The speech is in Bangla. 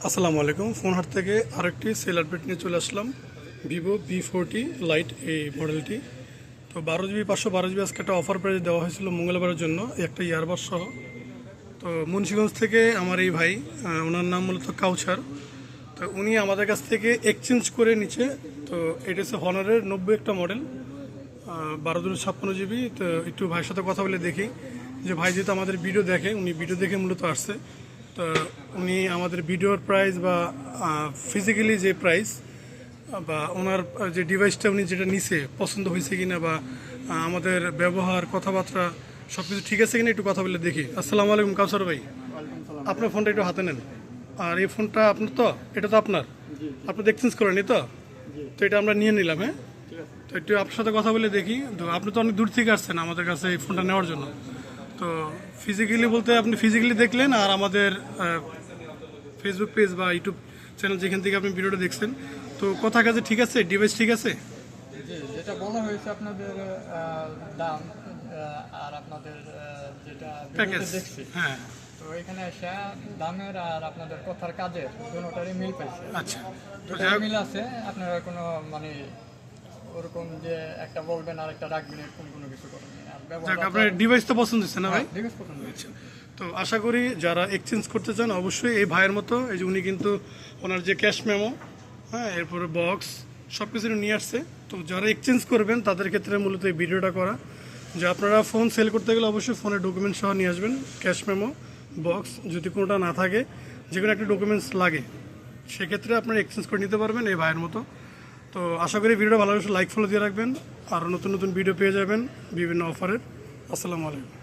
আসসালামু আলাইকুম। ফোন হাট থেকে আরেকটি সেল আপডেট নিয়ে চলে আসলাম। ভিভো V40 লাইট এই মডেলটি। তো 12 GB 512 GB আজকে একটা অফার প্রাইস দেওয়া হয়েছিল মঙ্গলবারের জন্য, একটা ইয়ারবাস সহ। তো মুন্সিগঞ্জ থেকে আমার এই ভাই, ওনার নাম মূলত কাউছার। তো উনি আমাদের কাছ থেকে এক্সচেঞ্জ করে নিচ্ছে। তো এটা হচ্ছে হনারের 90 একটা মডেল, 1256 GB। তো একটু ভাইয়ের সাথে কথা বলে দেখি যে ভাই যেহেতু আমাদের ভিডিও দেখে, উনি ভিডিও দেখে মূলত আসছে। তো উনি আমাদের ভিডিওর প্রাইস বা ফিজিক্যালি যে প্রাইস বা ওনার যে ডিভাইসটা উনি যেটা নিছে পছন্দ হয়েছে কিনা, বা আমাদের ব্যবহার কথাবার্তা সব কিছু ঠিক আছে কিনা একটু কথা বলে দেখি। আসসালামু আলাইকুম কাউসার ভাই, আপনার ফোনটা একটু হাতে নেন। আর এই ফোনটা আপনার তো, এটা তো আপনার, আপনি এক্সচেঞ্জ করেনি তো? তো এটা আমরা নিয়ে নিলাম। হ্যাঁ, তো একটু আপনার সাথে কথা বলে দেখি। তো আপনি তো অনেক দূর থেকে আসছেন আমাদের কাছে এই ফোনটা নেওয়ার জন্য। তো ফিজিক্যালি বলতে আপনি ফিজিক্যালি দেখলেন, আর আমাদের ফেসবুক পেজ বা ইউটিউব চ্যানেল যেখান থেকে আপনি ভিডিওটা দেখছেন, তো কথা কাজে ঠিক আছে, ডিভাইস ঠিক আছে? যেটা বলা হয়েছে আপনাদের দাম আর আপনাদের যেটা প্যাকেজ, দেখছি, হ্যাঁ। তো এখানে এসে দামের আর আপনাদের কথার কাজের দুটোটারই মিল পাইছে। আচ্ছা, তো দুটোটারই মিল আছে। আপনারা কোনো মানে ওরকম যে একটা বলবেন আর একটা রাখবেন এরকম কোনো কিছু করেন না। আর যাক, আপনার ডিভাইস তো পছন্দ হচ্ছে না ভাই? ডিভাইস পছন্দ হয়েছে। তো আশা করি যারা এক্সচেঞ্জ করতে চান অবশ্যই এই ভাইয়ের মতো, এই যে উনি কিন্তু ওনার যে ক্যাশ মেমো, হ্যাঁ, এরপরে বক্স সব কিছু নিয়ে আসছে। তো যারা এক্সচেঞ্জ করবেন তাদের ক্ষেত্রে মূলত এই ভিডিওটা করা, যে আপনারা ফোন সেল করতে গেলে অবশ্যই ফোনের ডকুমেন্টস সহ নিয়ে আসবেন। ক্যাশ মেমো, বক্স, যদি কোনোটা না থাকে, যে কোনো একটা ডকুমেন্টস লাগে, সেক্ষেত্রে আপনারা এক্সচেঞ্জ করে নিতে পারবেন এই ভাইয়ের মতো। তো আশা করি ভিডিওটা ভালো লাগলে লাইক ফলো দিয়ে রাখবেন, আর নতুন নতুন ভিডিও পেয়ে যাবেন বিভিন্ন অফারের। আসসালামু আলাইকুম।